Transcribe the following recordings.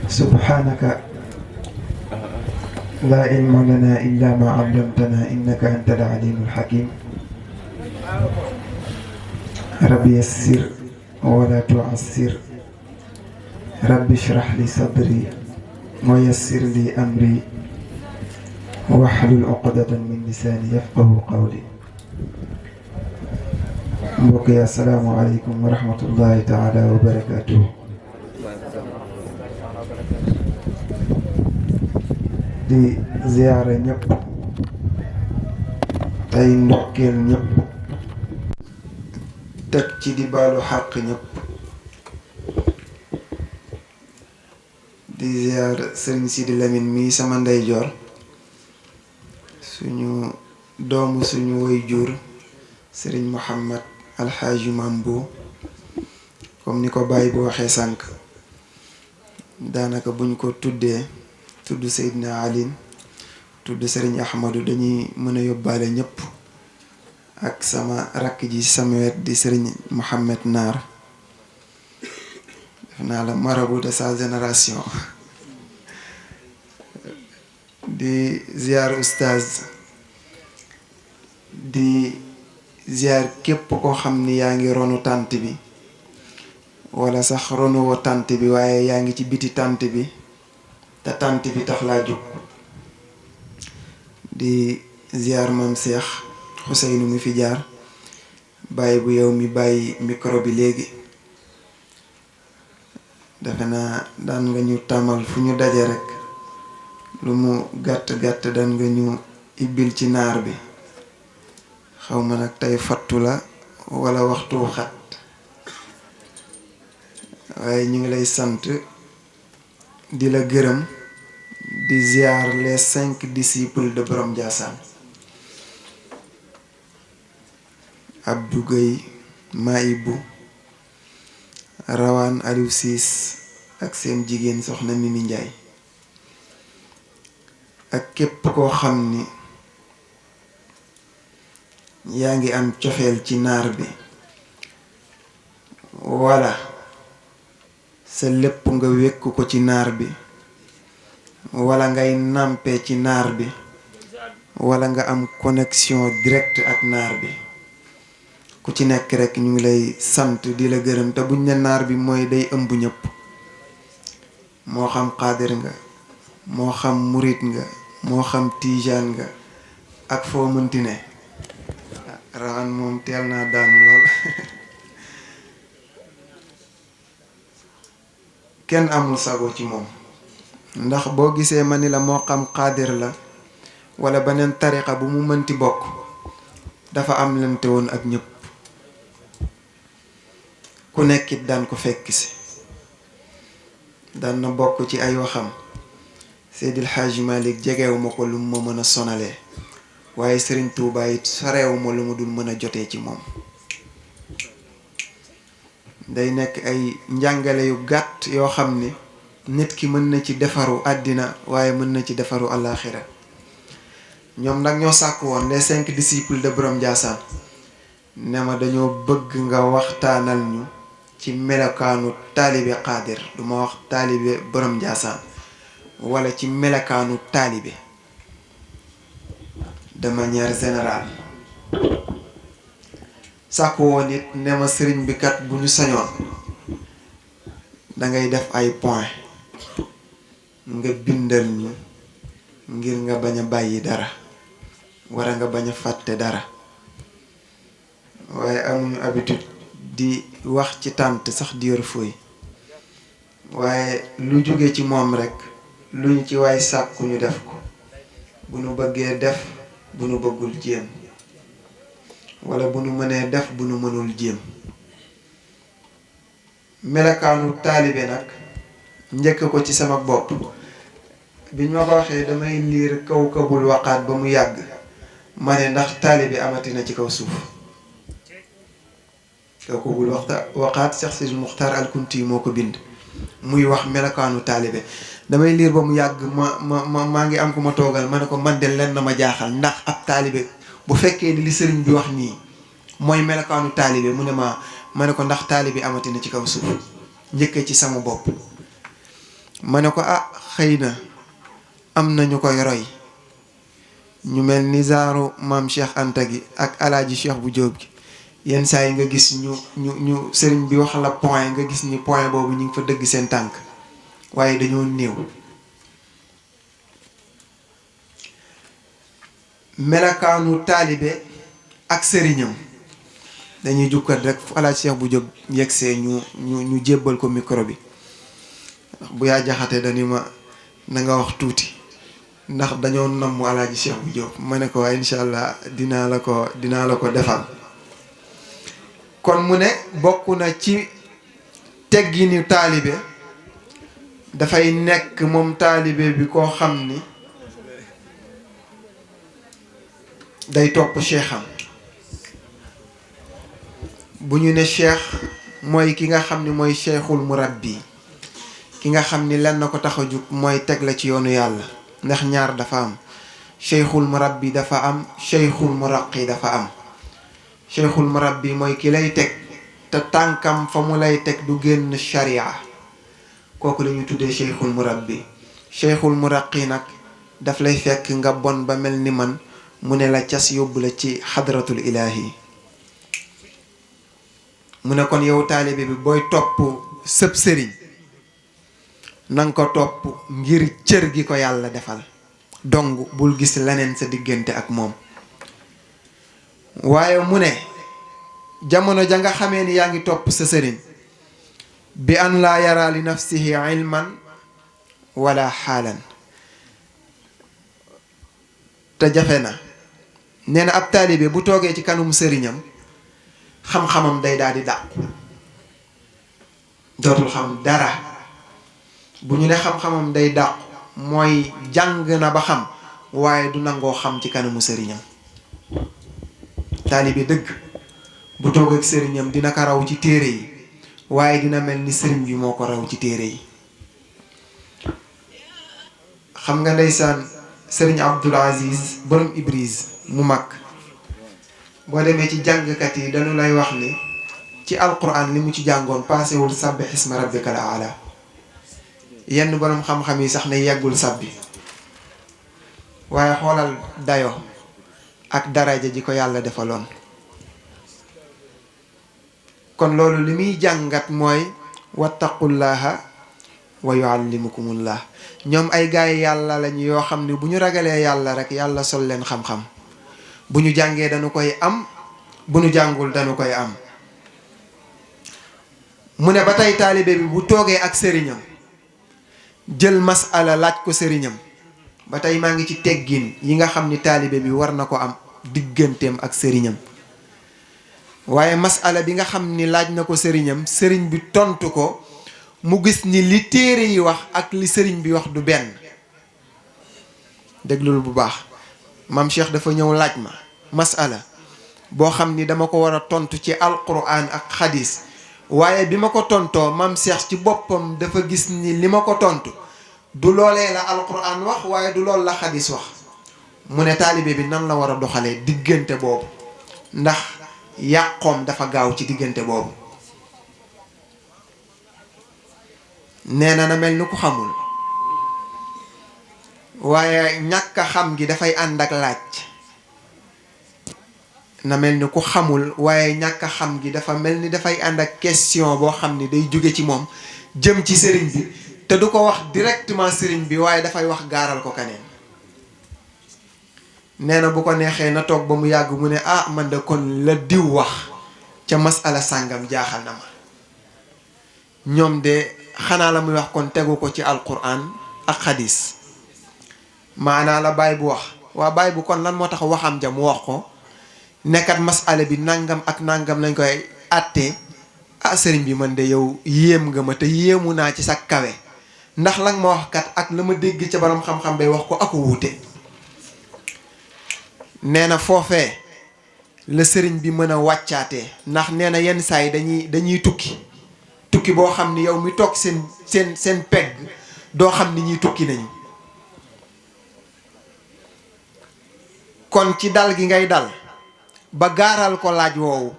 سبحانك لا علم لنا إلا ما علمتنا إنك أنت العليم الحكيم ربي يسر ولا تعسر ربي اشرح لي صدري ويسر لي أمري واحلل عقدة من لساني يفقه قولي mbokk yi asalaamaaleykum wa rahmatullahi taala wa barakaatuhu. di ziyaare ñëpp tey ndokkeel ñëpp teg ci di baalu xàq ñëpp di ziyaar sëriñ Sidi Lamine mii sama ndeyjoor suñu doomu suñu woy jur sëriñ Muhammad alxaaji Mambu comme ni ko bàyyi bu waxee sànq daanaka buñ ko tuddee tudd Seydina Alin tudd sëriñ Ahmadu dañuy mën a yóbbaale ñëpp ak sama rakk ji sama wet di sëriñ Mohamed Naar def naa la marabout de sa génération di ziar oustaz di ziar képp koo xam ni yaa ngi ronu tànt bi wala sax ronuwoo tànt bi waaye yaa ngi ci biti tànt bi te tànt bi tax laa jóg di ziar maam Seex Xuseynu mi fi jaar bàyyi bu yow mi bàyyi micro bi léegi defe naa daan nga ñu tàmmal fu ñu daje rekk lu mu gàtt-gàtt daan nga ñu ibbil ci naar bi xaw ma nag tey fattu la walla waxtu xat waaye ñu ngi lay sant di la gërëm di ziar les 5 disciples de Borom Ndiassane Abdou Gueye Maïbou Rawane Aliou Ciss ak seen jigéen soxna Mimi Ndiaye ak képp koo xam ni yaa ngi am cofeel ci naar bi walla sa lépp nga wékk ko ci naar bi walla ngay nàmpe ci naar bi walla nga am connexion directe ak naar bi ku ci nekk rekk ñu ngi lay sant di la gërëm te buñ ne naar bi mooy day ëmb ñëpp moo xam xaadir nga moo xam murit nga moo xam tiijaan nga ak foo mënti ne Rawane moom teel naa daanu lool kenn amul sago ci moom ndax boo gisee ma ni la moo xam xaadir la walla beneen tariqa bu mu mënti bokk dafa am lante woon ak ñëpp ku nekkit daan ko fekk si daan na bokk ci ay waxam Seydil Hadji Malick jegewu ma ko lu mu ma mën a sonalee waaye Sëriñ Tuubaa it soreewu ma lu ma dul mën a jotee ci moom day nekk ay njàngale yu gàtt yoo xam ni nit ki mën na ci defaru àddina waaye mën na ci defaru àllaaxira ñoom nag ñoo sàkk woon les 5 disciples de Borom Ndiassane ne ma dañoo bëgg nga waxtaanal ñu ci melokaanu taalibe xaadir duma wax taalibe Borom Ndiassane walla ci melokaanu taalibe de manière générale sàkk woon it ne ma sëriñ bi kat bu ñu sañoon dangay def ay point nga bindal ñu ngir nga bañ a bàyyi dara wara nga bañ a fàtte dara waaye amuñu habitude di wax ci tànt sax di yor fooy waaye lu jóge ci moom rekk lu ñu ci waay sàkku ñu def ko bu nu bëggee def bu nu bëggul jéem walla bu nu mënee def bu nu mënul jéem melakaanu taalibe nag njëkk ko ci sama bopp biñ ma ko waxee damay liir Kawkabul Waqaat ba mu yàgg ma ne ndax taalibe amati na ci kaw suuf Kawkabul Waqaat Cheikh Sidi Muxtaar al-Kunti moo ko bind muy wax melakaanu taalibe damay liir ba mu yàgg maa ngi am ku ma toogal ma ne ko man de len na ma jaaxal ndax ab taalibe bu fekkee ni li sëriñ bi wax nii mooy melakaanu taalibe mu ne ma ne ko ndax taalibe amati na ci kaw suuf njëkkee ci sama bopp ma ne ko ah xëy na am na ñu koy roy ñu mel ni zaaru maam Cheikh Anta gi ak alaaji Cheikh bu Jóob gi yenn saa yi nga gis ñu sëriñ bi wax la point nga gis ni point boobu ñu ngi fa dëgg seen tànk waaye dañoo néew. melakaanu taalibe ak sëriñam dañuy jukkat rek fu alaaji Cheikh bu Jóob yegsee ñu jébbal ko micro bi bu yaa jaxate dañu ma na nga wax tuuti ndax dañoo namm alaaji Cheikh bu Jóob ma ne ko waaye incha allah dinaa la ko defal. kon mu ne bokk na ci tegginu taalibe dafay nekk moom taalibe bi koo xam ni day topp cheikham. bu ñu ne cheikh mooy ki nga xam ni mooy cheikhul murabbi ki nga xam ni lenn ko tax a jug mooy teg la ci yoonu yàlla ndax ñaar dafa am cheikhul murabbi dafa am cheikhul muraqi dafa am. cheikhul murabbi mooy ki lay teg te tànkam fa mu lay teg du génn sharia kooku la ñuy tuddee cheikhul murabbi. cheikhul muraqi nag daf lay fekk nga bon ba mel ni man mu ne la cas yóbbu la ci xadratul ilaahi. mu ne kon yow taalibe bi booy topp sëb sëriñ nanga ko topp ngir cër gi ko yàlla defal dong bul gis leneen sa diggante ak moom. waaye mu ne jamono ja nga xamee ni yaa ngi topp sa sëriñ bi an laa yara li nafsihi ilman wala xaalan te jafe na. nee na ab taalibe bu toogee ci kanum sëriñam xam-xamam day daal di dàqu dootul xam dara. bu ñu ne xam-xamam day dàqu mooy jàng na ba xam waaye du nangoo xam ci kanamu sëriñam. taalibe dëgg bu toog ak sëriñam dina ko raw ci téere yi waaye dina mel ni sëriñ bi moo ko raw ci téere yi. xam nga ndeysaan sëriñ Abdul Aziz borom Ibris mu mag boo demee ci jàngkat yi dañu lay wax ni ci alquran li mu ci jàngoon paasewul sabbih isma rabbikal aala. yenn borom xam-xam yi sax ne yeggul sabbi waaye xoolal dayo ak daraja ji ko yàlla defaloon. kon loolu li muy jàngat mooy wattaqullaha wa yuallimukumullah. ñoom ay gaay yàlla lañu yoo xam ne bu ñu ragalee yàlla rek yàlla sol leen xam-xam. bu ñu jàngee dañu koy am bu ñu jàngul dañu koy am. mu ne ba tey taalibe bi bu toogee ak sëriñam jël masala laaj ko sëriñam ba tey maa ngi ci teggin yi nga xam ni taalibe bi war na ko am digganteem ak sëriñam. waaye masala bi nga xam ni laaj na ko sëriñam sëriñ bi tontu ko mu gis ni li téere yi wax ak li sëriñ bi wax du benn. déglul bu baax maam Cheikh dafa ñëw laaj ma masala boo xam ni dama ko war a tontu ci alquran ak xadis waaye bi ma ko tontoo maam Cheikh ci boppam dafa gis ni li ma ko tontu du loolee la alquran wax waaye du loolu la xadis wax. mu ne taalibe bi nan la war a doxalee diggante boobu ndax yàqoom dafa gaaw ci diggante boobu. nee na mel ni ku xamul waaye ñàkk a xam gi dafay ànd ak laaj. na mel ni ku xamul waaye ñàkk a xam gi dafa mel ni dafay ànd ak question boo xam ni day jóge ci moom jëm ci sëriñ bi te du ko wax directement sëriñ bi waaye dafay wax gaaral ko kaneen. nee na bu ko neexee na toog ba mu yàgg mu ne ah man de kon la diw wax ca masala sàngam jaaxal na ma. ñoom de xanaa la muy wax kon tegu ko ci alquran ak xadis maanaa la baay bu wax waa baay bu kon lan moo tax waxam ja mu wax ko nekkat masala bi nangam ak nangam lañ koy àttee. ah sëriñ bi man de yow yéem nga ma te yéemu naa ci sa kawe ndax lan ma wax kat ak la ma dégg ca borom xam-xam bay wax ko ak wuute. nee na foofee la sëriñ bi mën a wàccaatee ndax nee na yenn saa yi dañuy tukki boo xam ni yow mi toog seen pegg doo xam ni ñuy tukki nañu. kon ci dal gi ngay dal ba gaaral ko laaj woowu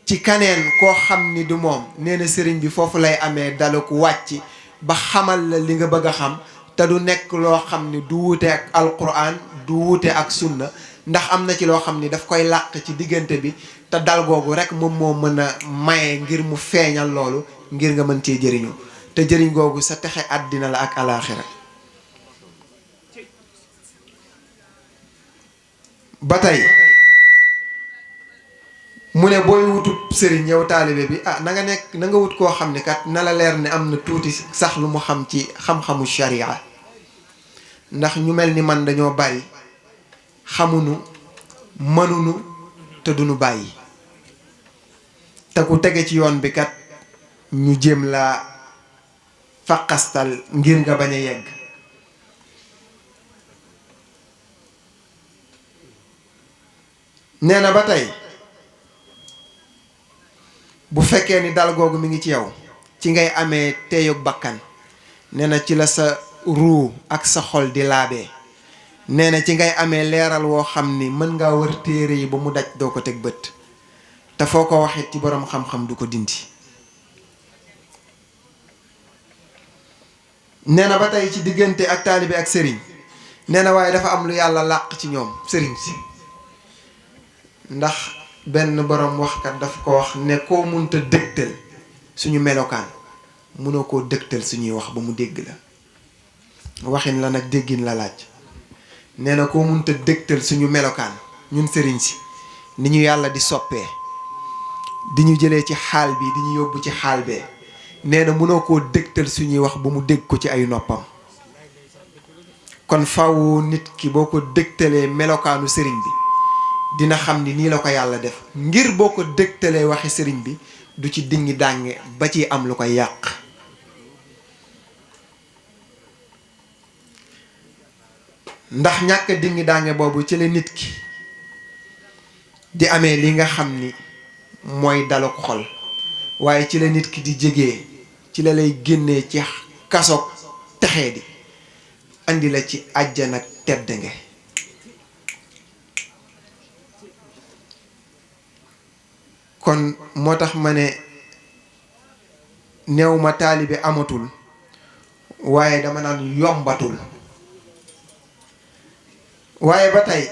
ci kaneen koo xam ni du moom nee na sëriñ bi foofu lay amee dalu ku wàcc ba xamal la li nga bëgg a xam te du nekk loo xam ni du wuute ak alquran du wuute ak sunna ndax am na ci loo xam ni daf koy làq ci diggante bi te dal googu rek moom moo mën a maye ngir mu feeñal loolu ngir nga mën cee jëriñu te jëriñ googu sa texe àddina la ak alaaxira ba tey mu ne booy wutub sëriñ yow taalibe bi na nga wut koo xam ne kat na la leer ne am na tuuti sax lu mu xam ci xam-xamu sharia ndax ñu mel ni man dañoo bari xamunu mënunu te duñu bàyyi te ku tege ci yoon bi kat ñu jéem la faqastal ngir nga bañ a yegg nee na ba tey bu fekkee ni dal googu mi ngi ci yow ci ngay amee teeyug bakkan nee na ci la sa ruu ak sa xol di laabee nee na ci ngay amee leeral woo xam ni mën ngaa wër téere yi ba mu daj doo ko teg bët te foo ko waxee ci boroom xam-xam du ko dindi nee na ba tey ci diggante ak taalibe ak sëriñ nee na waaye dafa am lu yàlla làq ci ñoom sëriñ si ndax benn boroom waxkat daf ko wax ne koo munta dëgtal suñu melokaan mënoo koo dëgtal suñuy wax ba mu dégg la waxin la nag déggin la laaj nee na koo munta dëgtal suñu melokaan ñun sëriñ si ni ñu yàlla di soppee di ñu jëlee ci xaal bi di ñu yóbbu ci xaal bee nee na mënoo koo dëgtal suñuy wax ba mu dégg ko ci ay noppam kon faw nit ki boo ko dëgtalee melokaanu sëriñ bi dina xam ni nii la ko yàlla def ngir boo ko dëgtalee waxi sëriñ bi du ci dingi dànge ba ci am lu koy yàq ndax ñàkk dingi dànge boobu ci la nit ki di amee li nga xam ni mooy daluk xol waaye ci la nit ki di jegee ci la lay génnee ci kasoog texee di andi la ci àjjana ak tedd nge kon moo tax ma ne néew ma taalibe amatul waaye dama naan yombatul waaye ba tey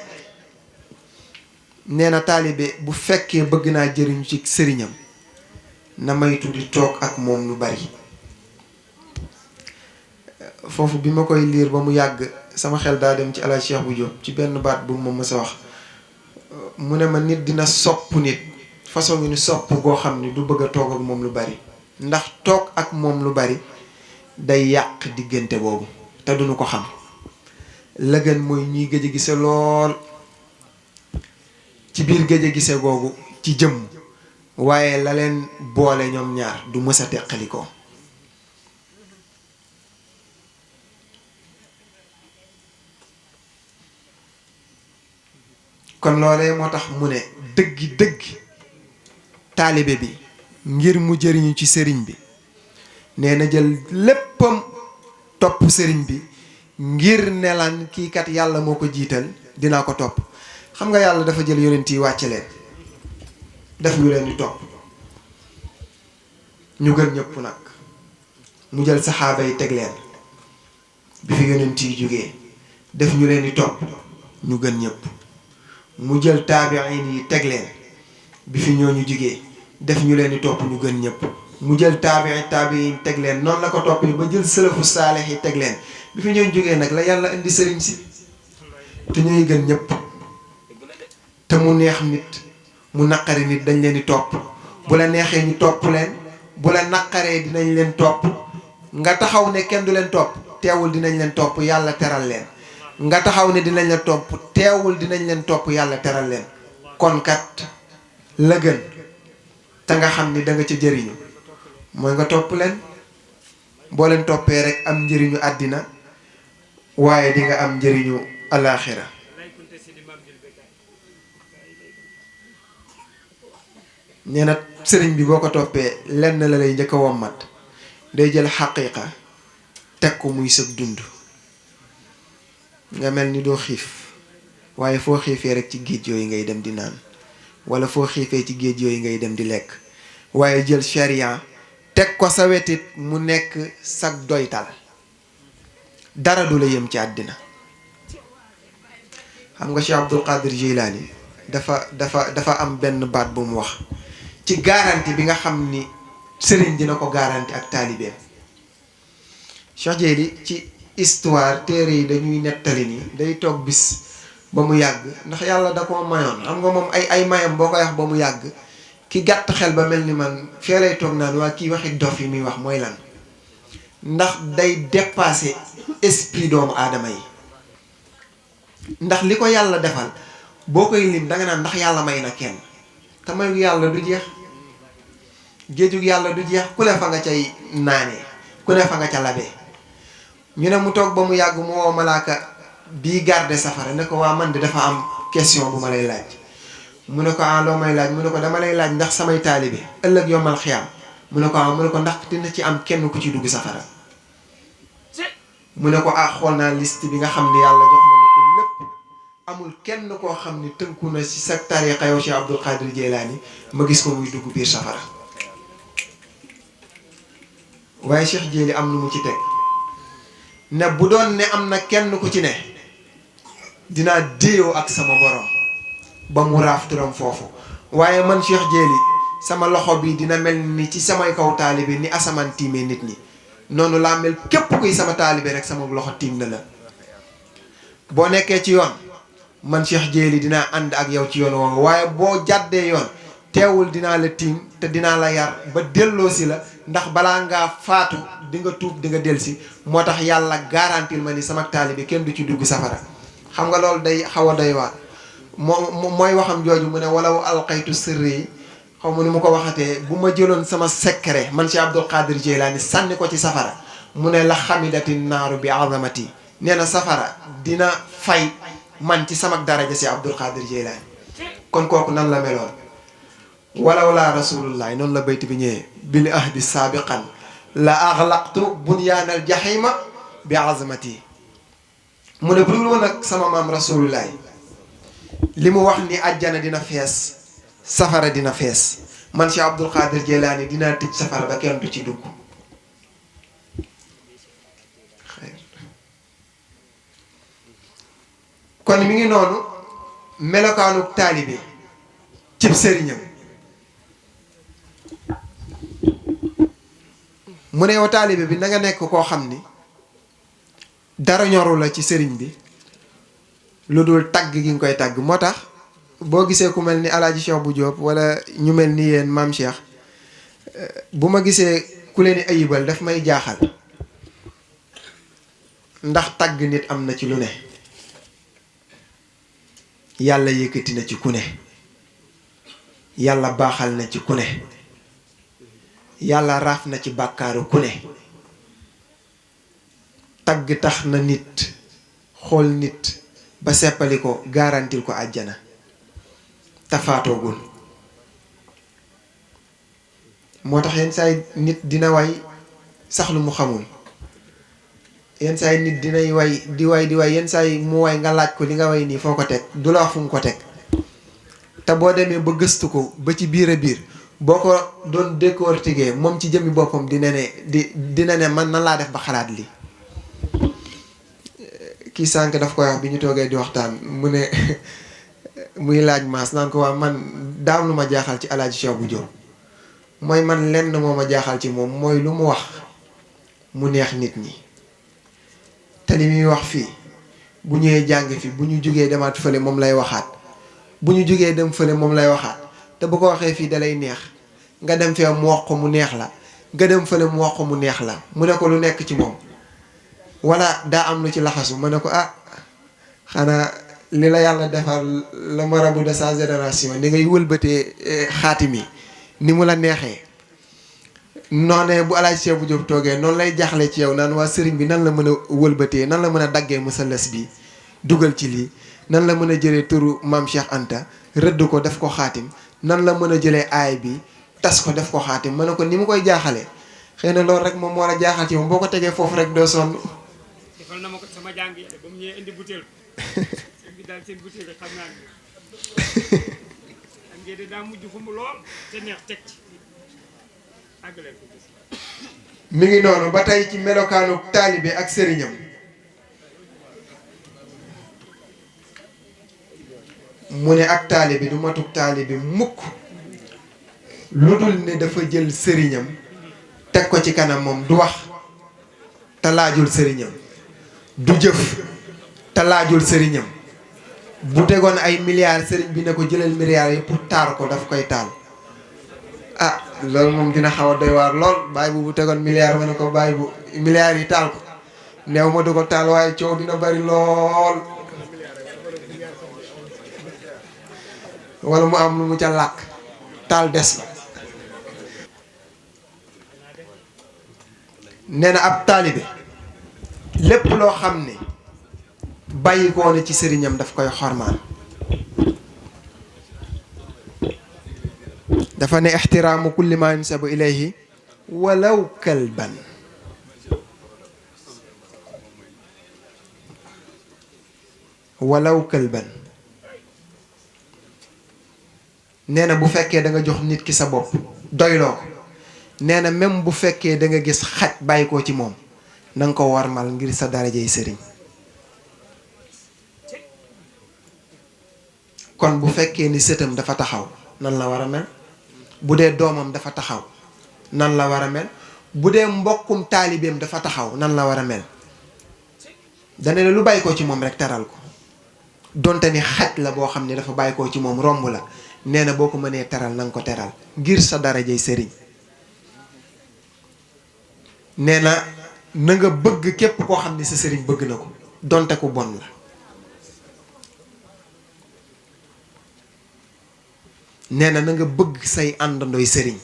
nee na taalibe bu fekkee bëgg naa jëriñu ci sëriñam na maytu di toog ak moom lu bari foofu bi ma koy liir ba mu yàgg sama xel daa dem ci Alaaji Cheikh bu Jóob ci benn baat bu ma mës a wax mu ne ma nit dina sopp nit façon ngi ni sopp goo xam ni du bëgg a toog ak moom lu bari ndax toog ak moom lu bari day yàq diggante boobu te duñu ko xam la gën mooy ñuy gëj a gise lool ci biir gëj a gise googu ci jëmm waaye la leen boole ñoom ñaar du mës a teqalikoo kon loolee moo tax mu ne dëgg taalibe bi ngir mu jëriñu ci sëriñ bi nee na jël léppam topp sëriñ bi ngir nelaan kii kat yàlla moo ko jiital dinaa ko topp xam nga yàlla dafa jël yonent yi wàcce leen def ñu leen di topp ñu gën ñëpp nag mu jël saxaaba yi teg leen bi fi yonent yi jógee def ñu leen di topp ñu gën ñëpp mu jël taabiin yi teg leen bi fi ñooñu jógee def ñu leen di topp ñu gën ñëpp mu jël taabiin teg leen noonu la ko toppee ba jël sëlafu saalix yi teg leen bi fi ñooñu jógee nag la yàlla indi sëriñ si te ñooy gën ñëpp te mu neex nit mu naqari nit dañ leen di topp bu la neexee ñu topp leen bu la naqaree dinañ leen topp nga taxaw ne kenn du leen topp teewul dinañ leen topp yàlla teral leen nga taxaw ne dinañ leen topp teewul dinañ leen topp yàlla teral leen kon kat la gën te nga xam ni da nga ca jëriñu mooy nga topp leen boo leen toppee rek am njëriñu àddina waaye di nga am njëriñu alaaxira nee na sëriñ bi boo ko toppee lenn la lay njëkk a wommat day jël xaqiiqa teg ko muy sëg dund nga mel ni doo xiif waaye foo xiifee rek ci géej yooyu ngay dem di naan wala foo xiifee ci géej yooyu ngay dem di lekk waaye jël sharia teg ko sa wetit mu nekk sag doytal dara du la yem ci àddina. xam nga Cheikh Abdul Qadir Jilani dafa am benn baat bu mu wax ci garanti bi nga xam ni sëriñ dina ko garanti ak taalibeem. Cheikh Jeyli ci histoire téere yi dañuy nettali ni day toog bis ba mu yàgg ndax yàlla da koo mayoon xam nga moom ay mayam boo koy wax ba mu yàgg ki gàtt xel ba mel ni man fee lay toog naan waa kii waxi dof yi muy wax mooy lan ndax day dépasser esprit doomu aadama yi. ndax li ko yàlla defal boo koy lim danga naan ndax yàlla may na kenn te mayu yàlla du jeex géejug yàlla du jeex ku ne fa nga cay naanee ku ne fa nga ca labee. ñu ne mu toog ba mu yàgg mu woo malaaka bii garde safara ne ko waa man de dafa am question bu ma lay laaj. mu ne ko loo may laaj mu ne ko dama lay laaj ndax samay taalibe ëllëg yombal xiyaam mu ne ko mu ne ko ndax dina ci am kenn ku ci dugg safara. mu ne ko xool naa liste bi nga xam ne yàlla jox na ko lépp amul kenn koo xam ne tënku na ci sa tariqa yow Cheikh Abdul Qadir Jilani ma gis ko muy dugg biir safara. waaye Cheikh Jeyli am lu mu ci teg ne bu doon ne am na kenn ku ci ne dinaa déeyoo ak sama borom ba mu raaf turam foofu waaye man Cheikh Jeyli sama loxo bi dina mel ni ci samay kaw taalibe ni asamaan tiimee nit ñi noonu laa mel képp kuy sama taalibe rek sama loxo tiim na la. boo nekkee ci yoon man Cheikh Jeyli dinaa ànd ak yow ci yoon woowu waaye boo jàddee yoon teewul dinaa la tiim te dinaa la yar ba delloosi la ndax balaa ngaa faatu di nga tuub di nga delsi moo tax yàlla garantil ma ni sama taalibe kenn du ci dugg safara. xam nga loolu day xaw a doy waar mooy waxam jooju mu ne walaw alqaytu sirri xaw ma nu mu ko waxatee bu ma jëloon sama secret man Cheikh Abdul Qadir Jilani sànni ko ci safara mu ne la xamidati naaru bi azamati nee na safara dina fay man ci sama daraja si Abdul Qadir Jilani. kon kooku nan la meloon walaw laa rasulullah noonu la bayt bi ñëwee bil ahdi saabiqan la axlaqtu bunyaanal jahima bi azamati mu ne bu dul woon ak sama maam rasulullah li mu wax ni àjjana dina fees safara dina fees man Cheikh Abdul Qadir Jilani dinaa tëj safara ba kenn du ci dugg. kon mi ngi noonu melokaanu taalibe cib sëriñam mu ne yow taalibe bi na nga nekk koo xam ni dara ñoru la ci sëriñ bi lu dul tagg gi nga koy tagg. moo tax boo gisee ku mel ni alaaji Cheikh bu Diop wala ñu mel ni yéen maam Cheikh bu ma gisee ku leen di ayibal daf may jaaxal ndax tagg nit am na ci lu ne. yàlla yëkkati na ci ku ne yàlla baaxal na ci ku ne yàlla raaf na ci bàkkaaru ku ne. tagg tax na nit xool nit ba seppali ko garantil ko àjjana tafaatoogul. moo tax yenn saay nit dina way sax lu mu xamul yenn saay nit dinay way di way yenn saay mu way nga laaj ko li nga way nii foo ko teg du la wax fu mu ko teg te boo demee ba gëstu ko ba ci biir a biir boo ko doon décortiquer moom ci jëmmi boppam dina ne man nan laa def ba xalaat li kii sànq daf koy wax bi ñu toogee di waxtaan mu ne muy laaj maas naan ko waa man daam lu ma jaaxal ci alaaji Cheikh bu Diop mooy man lenn moo ma jaaxal ci moom mooy lu mu wax mu neex nit ñi te li muy wax fii bu ñëwee jàng fi bu ñu jógee demaat fële moom lay waxaat bu ñu jógee dem fële moom lay waxaat te bu ko waxee fii dalay neex nga dem fee mu wax ko mu neex la nga dem fële mu wax ko mu neex la mu ne ko lu nekk ci moom wala daa am lu ci laxasu ma ne ko xanaa li la yàlla defar le marabout de sa génération ni ngay wëlbatee xaatimi ni mu la neexee noonee bu Alaaji Cheikh bu Diop toogee noonu lay jaaxle ci yow naan waa sëriñ bi nan la mën a wëlbatee nan la mën a daggee musallas bi dugal ci lii nan la mën a jëlee turu maam Cheikh Anta rëdd ko def ko xaatim nan la mën a jëlee aay bi tas ko def ko xaatim ma ne ko ni mu koy jaaxalee xëy na loolu rek moom moo la jaaxal ci moom boo ko tegee foofu rek doo sonn. defal na ma ko sama jàng yi ba mu ñëwee indi butéel sëñ bi daal seen butéel rek xam naa ne xam ngeen daa mujj fu mu lool te neex teg ci àggale ko gis mi ngi noonu ba tey ci melokaanu taalibe ak sëriñam mu ne ak taalibe du matuk taalibe mukk lu dul ne dafa jël sëriñam teg ko ci kanam moom du wax te laajul sëriñam du jëf te laajul sëriñam bu tegoon ay milliards sëriñ bi ne ko jëlal milliards yi pour taar ko daf koy taal ah loolu moom dina xaw a doy waar lool bàyyi bu tegoon milliards ma ne ko bàyyi bu milliards yi taal ko neew ma du ko taal waaye coow dina bari lool wala mu am lu mu ca làkk taal des la nee na ab taalibe lépp loo xam ne bàyyi koo ne ci sëriñam daf koy xormaal dafa ne ixtiraamu kulli ma yunsabu ilayhi walaw kalban walaw kalban nee na bu fekkee da nga jox nit ki sa bopp doyloo ko nee na même bu fekkee da nga gis xaj bàyyi ko ci moom na nga ko warmal ngir sa darajey sëriñ kon bu fekkee ni sëtam dafa taxaw nan la war a mel bu dee doomam dafa taxaw nan la war a mel bu dee mbokkum taalibeem dafa taxaw nan la war a mel dane la lu bàyyi ko ci moom rek teral ko donte ni xaj la boo xam ne dafa bàyyi ko ci moom romb la nee na boo ko mënee teral na nga ko teral ngir sa darajey sëriñ nee na na nga bëgg képp koo xam ne sa sëriñ bëgg na ko donte ku bon la nee na na nga bëgg say àndandooy sëriñ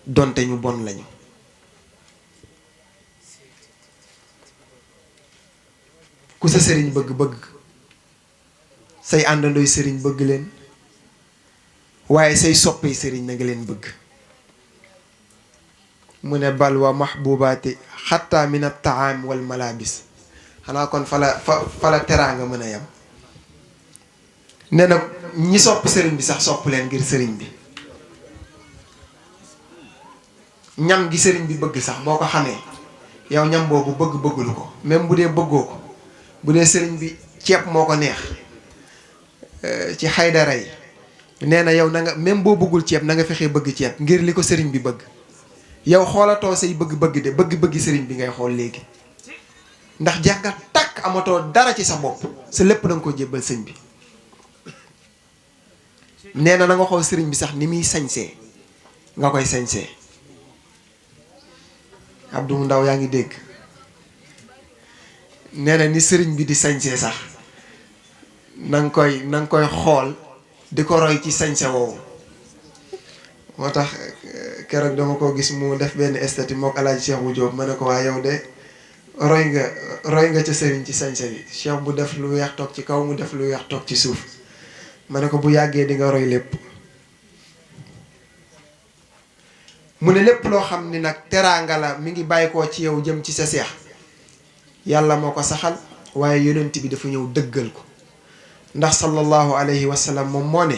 donte ñu bon lañu ku sa sëriñ bëgg say àndandooy sëriñ bëgg leen waaye say soppee sëriñ na nga leen bëgg mu ne bal wa mahbubaati xatta min at-taam wal malabis xanaa kon fala teraanga mën a yam nee na ñi sopp sëriñ bi sax sopp leen ngir sëriñ bi ñam gi sëriñ bi bëgg sax boo ko xamee yow ñam boobu bëggulu ko même bu dee bëggoo ko bu dee sëriñ bi ceeb moo ko neex ci xaydara yi nee na yow na nga même boo bëggul ceeb na nga fexee bëgg ceeb ngir li ko sëriñ bi bëgg yow xoolatoo say bëgg-bëgg de bëgg-bëggi sëriñ bi ngay xool léegi ndax jeex nga tàkk amatoo dara ci sa bopp sa lépp da nga ko jébbal sëñ bi nee na na nga xool sëriñ bi sax ni muy sañsee nga koy sañsee Abdou Ndaw yaa ngi dégg nee na ni sëriñ bi di sañsee sax na nga koy xool di ko roy ci sañse woowu moo tax keroog dama ko gis mu def benn estati mook Alaaji Cheikh bu Jóob ma ne ko waa yow de roy nga ca sëriñ ci sañse bi Cheikh bu def lu weex toog ci kaw mu def lu weex toog ci suuf ma ne ko bu yàggee di nga roy lépp mu ne lépp loo xam ni nag teraanga la mi ngi bàyyi koo ci yow jëm ci sa seex yàlla moo ko saxal waaye yonent bi dafa ñëw dëggal ko ndax sallallahu alayhi wa sallam moom moo ne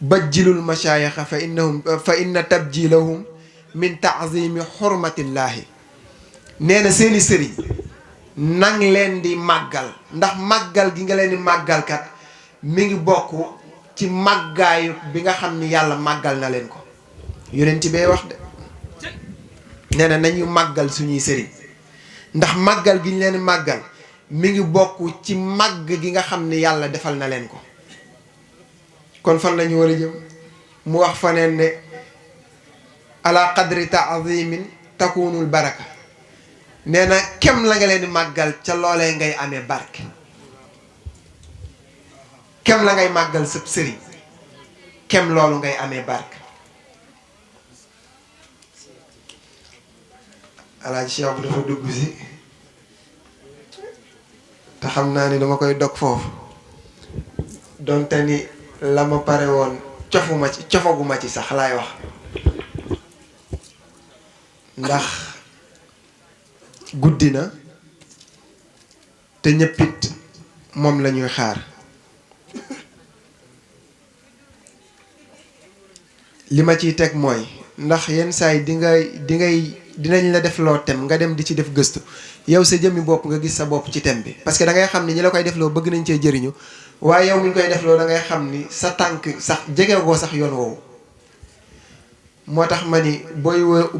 bajjilul mashaayikha fa inna tabjilahum min taazimi xurmatillahi nee na seeni sëriñ nang leen di màggal ndax màggal gi nga leen di màggalkat mi ngi bokk ci màggaayu bi nga xam ni yàlla màggal na leen ko yonent bee wax de nee na nañu màggal suñuy sëriñ ndax màggal gi ñu leen màggal mi ngi bokk ci màgg gi nga xam ni yàlla defal na leen ko kon fan lañu war a jëm mu wax faneen ne ala qadri taazimin takunul baraka nee na kem la nga leen di màggal ca loolee ngay amee barke kem la ngay màggal sëb sëriñ kem loolu ngay amee barke Alaaji Cheikh bu dafa dugg si te xam naa ni dama koy dog foofu donte ni la ma pare woon cofaguma ci sax laay wax ndax guddi na te ñëppit moom la ñuy xaar li ma ciy teg mooy ndax yenn saa yi dinañ la def loo tem nga dem di ci def gëstu yow sa jëmmi bopp nga gis sa bopp ci tem bi parce que da ngay xam ni ñi la koy def loo bëgg nañ cee jëriñu waaye yow mi ñu koy def loo da ngay xam ni sa tànk sax jegewoo sax yoon woowu. moo tax ma ni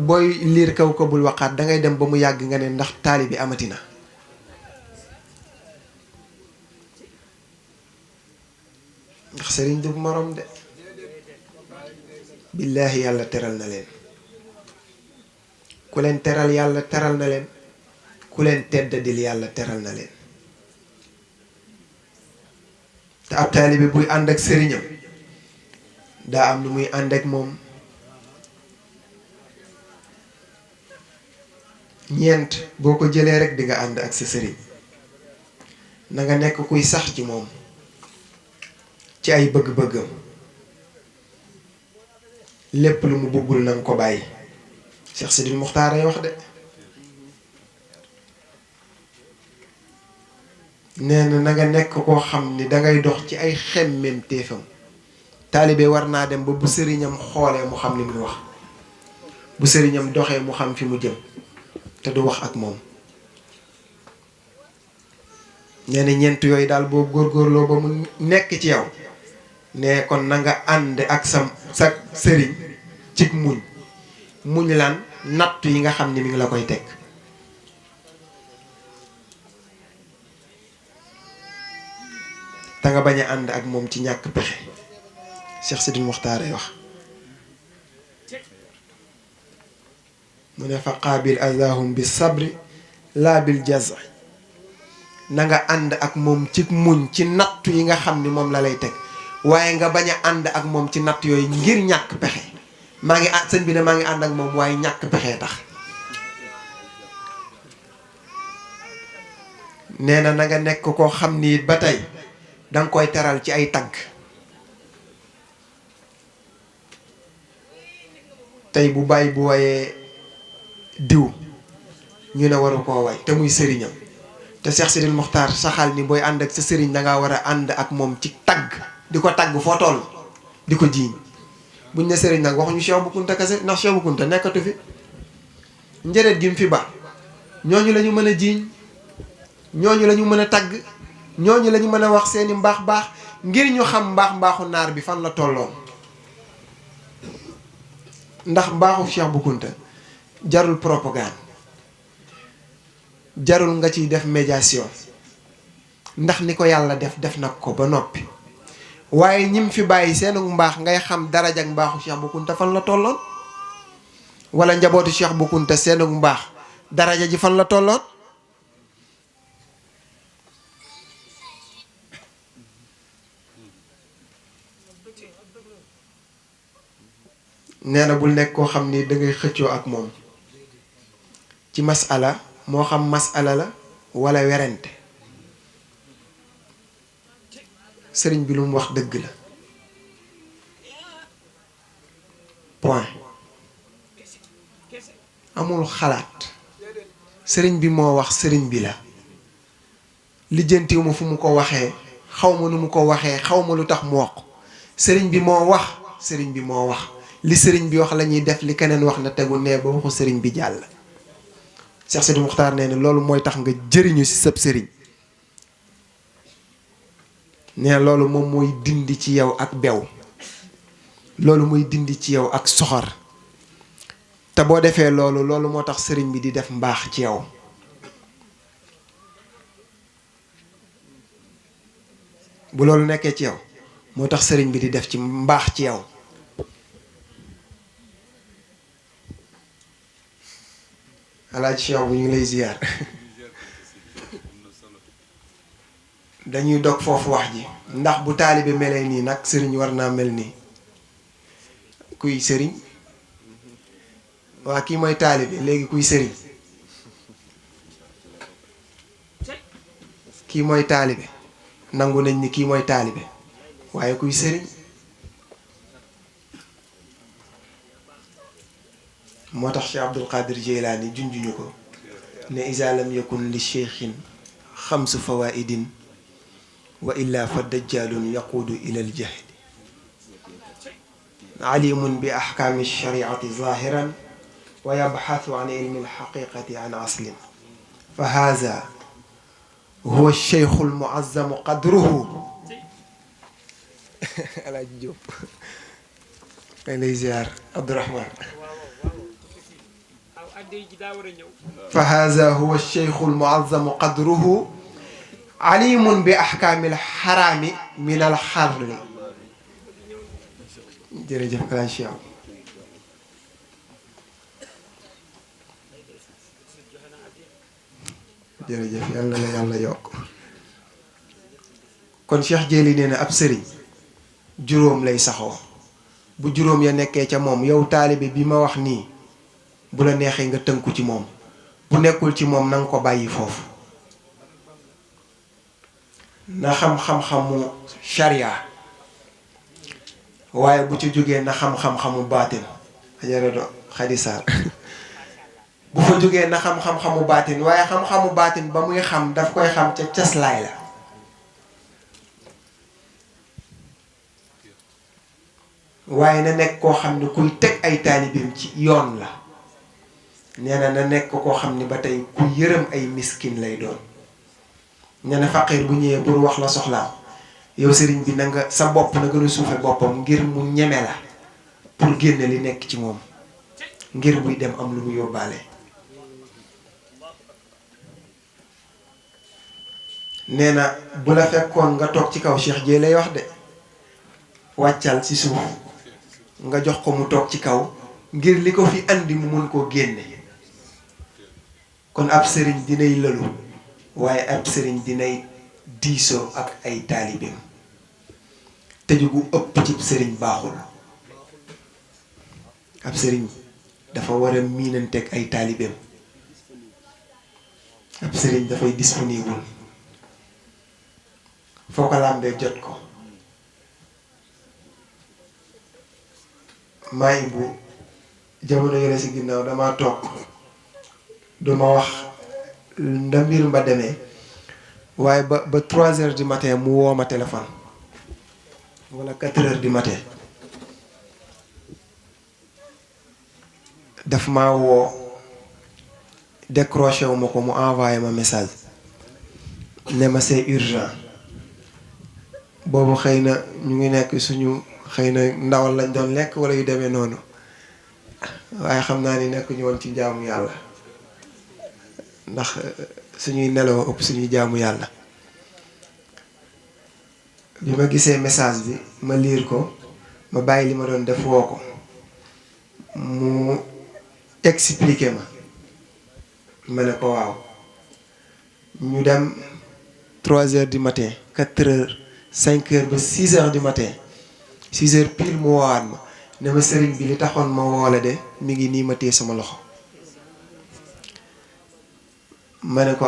booy liir kaw ko bul waxaat da ngay dem ba mu yàgg nga ne ndax taali bi amati na. ndax sëriñ du morom de. billaahi yàlla teral na leen. ku leen teral yàlla teral na leen. ku leen teddadil yàlla teral na leen. te ab taalibe buy ànd ak sëriñam daa am lu muy ànd ak moom. ñeent boo ko jëlee rek di nga ànd ak sa sëriñ na nga nekk kuy sax ci moom ci ay bëgg-bëggam lépp lu mu bëggul na nga ko bàyyi. Cheikh Sidil Muxtaar ay wax de nee na nga nekk koo xam ni dangay dox ci ay xemmem téefam. taalibe war naa dem ba bu sëriñam xoolee mu xam li muy wax bu sëriñam doxee mu xam fi mu jëm te du wax ak moom. nee na ñeent yooyu daal boo góorgóorloo ba mu nekk ci yow ne kon na nga ànd ak sa sëriñ ci muñ lan natt yi nga xam ni mi ngi la koy teg. te nga bañ a ànd ak moom ci ñàkk pexe. Cheikh Sidil Muxtaar ay wax mu ne fa qaabil azahum bi sabri laa bil jaz na nga ànd ak moom ci muñ ci nattu yi nga xam ni moom la lay teg waaye nga bañ a ànd ak moom ci natt yooyu ngir ñàkk pexe. sëñ bi ne maa ngi ànd ak moom waaye ñàkk pexe tax. nee na nga nekk koo xam ni ba tey danga koy teral ci ay tagg. tey bu bàyyi bu wayee diw ñu ne waru koo way te muy sëriñam te Cheikh Sidil Muxtaar saxal ni booy ànd ak sa sëriñ dangaa war a ànd ak moom ci tagg di ko tagg foo toll di ko jiiñ. buñ ne sëriñ nag waxuñu Cheikh Bou Kounta kese ndax Cheikh Bou Kounta nekkatu fi njëreet gi mu fi ba ñooñu la ñu mën a jiiñ ñooñu la ñu mën a tagg ñooñu la ñu mën a wax seeni mbaax baax ngir ñu xam mbaaxu naar bi fan la tolloon. ndax mbaaxu Cheikh Bou Kounta jarul propagande jarul nga ciy def médiation ndax ni ko yàlla def na ko ba noppi waaye ñim fi bàyyi seenu mbaax ngay xam daraja ak mbaaxu Cheikh Bou Kounta fan la tolloon wala njabootu Cheikh Bou Kounta seenu mbaax daraja ji fan la tolloon. nee na bul nekk koo xam ni dangay xëccoo ak moom ci masala moo xam masala la wala werante sëriñ bi lu mu wax dëgg la point amul xalaat sëriñ bi moo wax sëriñ bi la lijjantiwuma fu mu ko waxee xaw ma nu mu ko waxee xaw ma lu tax mu wax sëriñ bi moo wax sëriñ bi moo wax li sëriñ bi wax la ñuy def li keneen wax na tegu nee ba waxu sëriñ bi jàll. Cheikh Sidil Muxtaar nee na loolu mooy tax nga jëriñu ci sab sëriñ nee loolu moom mooy dindi ci yow ak bew loolu mooy dindi ci yow ak soxor te boo defee loolu moo tax sëriñ bi di def mbaax ci yow. bu loolu nekkee ci yow moo tax sëriñ bi di def ci mbaax ci yow. Alaaji Cheikh bu ñu ngi lay ziyaar dañuy dog foofu wax ji ndax bu taalibe melee nii nag sëriñ war naa mel nii kuy sëriñ waa kii mooy taalibe léegi kuy sëriñ kii mooy taalibe nangu nañ ni kii mooy taalibe waaye kuy sëriñ moo tax Cheikh Abdul Qadir Jeylaani junjuñu ko ne iza lam yakun li cheikhin xamsu fawaidin wa illa fa dajjalun yaquudu ila al jahli عليم بأحكام الشريعة ظاهرا ويبحث عن علم الحقيقة عن أصل فهذا هو الشيخ المعظم قدره على الجوب إليزيار عبد الرحمن فهذا هو الشيخ المعظم قدره عليم بأحكام الحرام من الحرم jërëjëf El Hadj Cheikh jërëjëf yàlla na yàlla yokk kon Cheikh Jéeli nee na ab sëriñ juróom lay saxoo bu juróom ya nekkee ca moom yow taalibe bi ma wax nii bu la neexee nga tënku ci moom bu nekkul ci moom na nga ko bàyyi foofu na xam-xam-xamu sharia waaye bu ci jógee na xam-xam-xamu baatin ajarado xadisaar bu fa jógee na xam-xam-xamu baatin waaye xam-xamu baatin ba muy xam daf koy xam ca caslaay la waaye na nekk koo xam ne kuy teg ay taalibeem ci yoon la nee na nekk koo xam ne ba tey ku yërëm ay miskin lay doon nee na faqiir bu ñëwee pour wax la soxlaam yow sëriñ bi na nga sa bopp na gën a suufe boppam ngir mu ñeme la pour génne li nekk ci moom ngir buy dem am lu mu yóbbaale nee na bu la fekkoon nga toog ci kaw Cheikh Jéey lay wax de wàccal ci suuf nga jox ko mu toog ci kaw ngir li ko fi andi mu mun koo génne kon ab sëriñ dinay lëlu waaye ab sëriñ dinay diisoo ak ay taalibeem tëju gu ëpp ci sëriñ baaxul ab sëriñ dafa war a miinanteeg ay taalibeem ab sëriñ dafay disponible foo ko làmbee jot ko maay bu jamono yore si ginnaaw dama toog duma wax nda mbir mba demee waaye ba 3 heures du matin mu woo ma téléphone wala 4 heures du matin daf ma woo décroché wu ma ko mu envoyé ma message ne ma c'est urgent boobu xëy na ñu ngi nekk suñu xëy na ndawal lañ doon lekk wala yu demee noonu waaye xam naa ni nekk ñu woon ci jaamu yàlla ndax suñuy nelaw ëpp suñuy jaamu yàlla bi ma gisee message bi ma liir ko ma bàyyi li ma doon def woo ko mu expliqué ma ne ko waaw ñu dem 3 heures du matin 4 heures 5 heures ba 6 heures du matin 6 heures pile mu woowaat ma ne ma sëriñ bi li taxoon ma woole de mi ngi nii ma téye sama loxo ma ne ko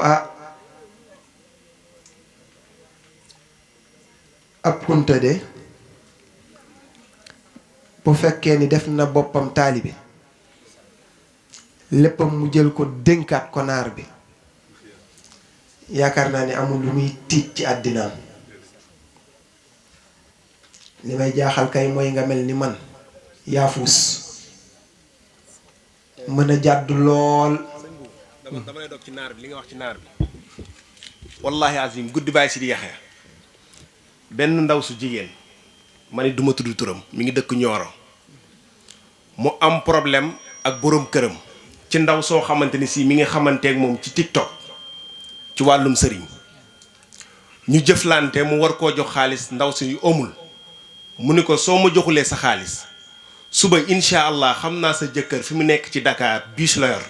ab kunta de bu fekkee ni def na boppam taalibe léppam mu jël ko dénkaat ko naar bi yaakaar naa ni amul lu muy tiit ci àddinaam li may jaaxal kay mooy nga mel ni man yaafuus mën a jàdd lool dama lay dog ci naar bi li nga wax ci naar bi wallahi azim guddi bàyyi si di yaxee benn ndaw su jigéen ma ni duma tudd turam mi ngi dëkk Ñooro mu am problème ak boroom këram ci ndaw soo xamante ni si mi ngi xamanteeg moom ci TikTok ci wàllum sëriñ ñu jëflante mu war koo jox xaalis ndaw si yu amul mu ni ko soo ma joxulee sa xaalis suba incha allah xam naa sa jëkkër fi mu nekk ci Dakar bus la yor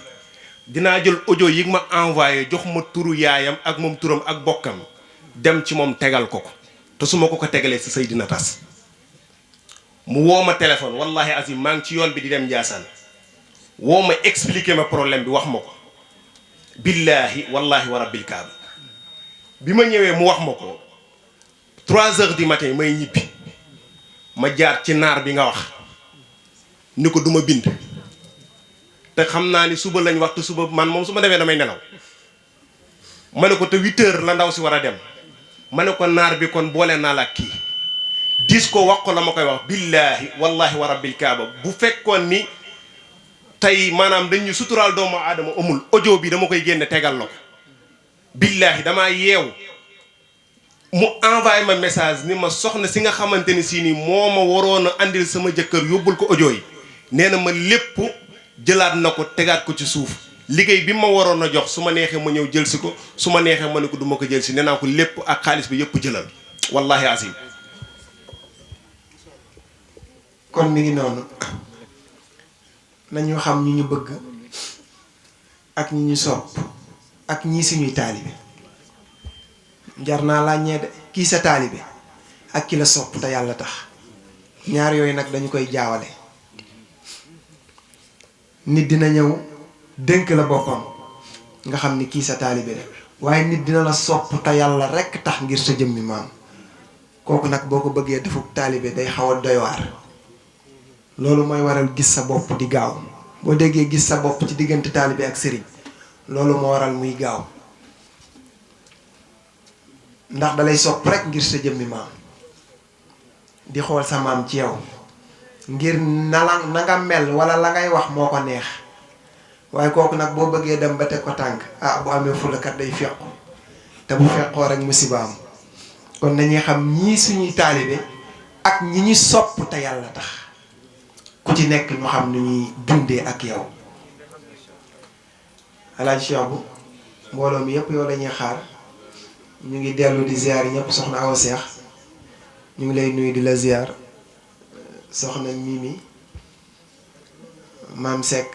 dinaa jël audio yi ma envoyé jox ma turu yaayam ak moom turam ak bokkam dem ci moom tegal ko te su ma ko tegalee sa sëy dina tas mu woo ma téléphone wallahi azim maa ngi ci yoon bi di dem Ndiassane woo ma expliqué ma problème bi wax ma ko billahi wallahi wa rabbil kaaba bi ma ñëwee mu wax ma ko 3 heures du matin may ñibbi ma jaar ci naar bi nga wax ni ko duma bind te xam naa ni suba lañ wax te suba man moom su ma demee damay nelaw ma ne ko te 8 heures la ndaw si war a dem ma ne ko naar bi kon boole naa la ak kii dis ko wax ko la ma koy wax billaahi wallahi wa rabbil kaaba bu fekkoon ni tey maanaam dañu suturaal doomu aadama amul audio bi dama koy génne tegal la ko billaahi damaa yeew mu envoyé ma message ni ma soxna si nga xamante ni si ni moo ma waroon a andil sama jëkkër yóbbul ko audio yi nee na ma lépp jëlaat na ko tegaat ko ci suuf liggéey bi ma waroon a jox su ma neexee ma ñëw jël si ko su ma neexee ma ne ko du ma ko jël si nee naa ko lépp ak xaalis bi yëpp jëlal wallahi azim. kon mi ngi noonu nañu xam ñi ñu bëgg ak ñi ñu sopp ak ñii suñuy taalibe jar naa laññee de kii sa taalibe ak ki la sopp te yàlla tax ñaar yooyu nag dañu koy jaawale. nit dina ñëw dénk la boppam nga xam ni kii sa taalibe la waaye nit dina la sopp te yàlla rekk tax ngir sa jëmmi maam kooku nag boo ko bëggee defuk taalibe day xaw a doy waar. loolu mooy waral gis sa bopp di gaaw boo déggee gis sa bopp ci diggante taalibe ak sëriñ loolu moo waral muy gaaw ndax dalay sopp rek ngir sa jëmmi maam di xool sa maam ci yow ngir na nga mel wala la ngay wax moo ko neex waaye kooku nag boo bëggee dem ba teg ko tànk bu amee fulakat day fequ te bu feqoo rek musibaam. kon nañuy xam ñii suñuy taalibe ak ñi ñu sopp te yàlla tax ku ci nekk ñu xam nu ñuy dundee ak yow. Alaaji Cheikh bu mbooloo mi yëpp yow la ñuy xaar ñu ngi dellu di ziar ñëpp soxna Awa Seex ñu ngi lay nuyu di la ziar soxna Mimi maam Seck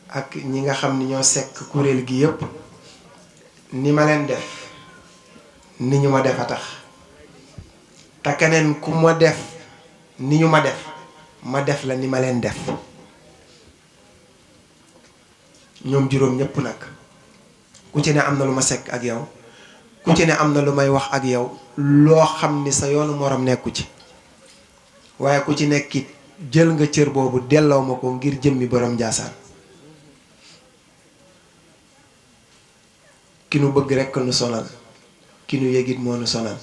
ak ñi nga xam ni ñoo sekk kuréel gi yëpp ni ma leen def ni ñu ma def a tax te keneen ku ma def ni ñu ma def la ni ma leen def ñoom juróom ñëpp nag ku ci ne am na lu ma sekk ak yow ku ci ne am na lu may wax ak yow loo xam ni sa yoonu morom nekku ci waaye ku ci nekkit jël nga cër boobu delloo ma ko ngir jëmmi borom Njaasaan ki nu bëgg rekk nu sonal ki nu yëgit moo nu sonal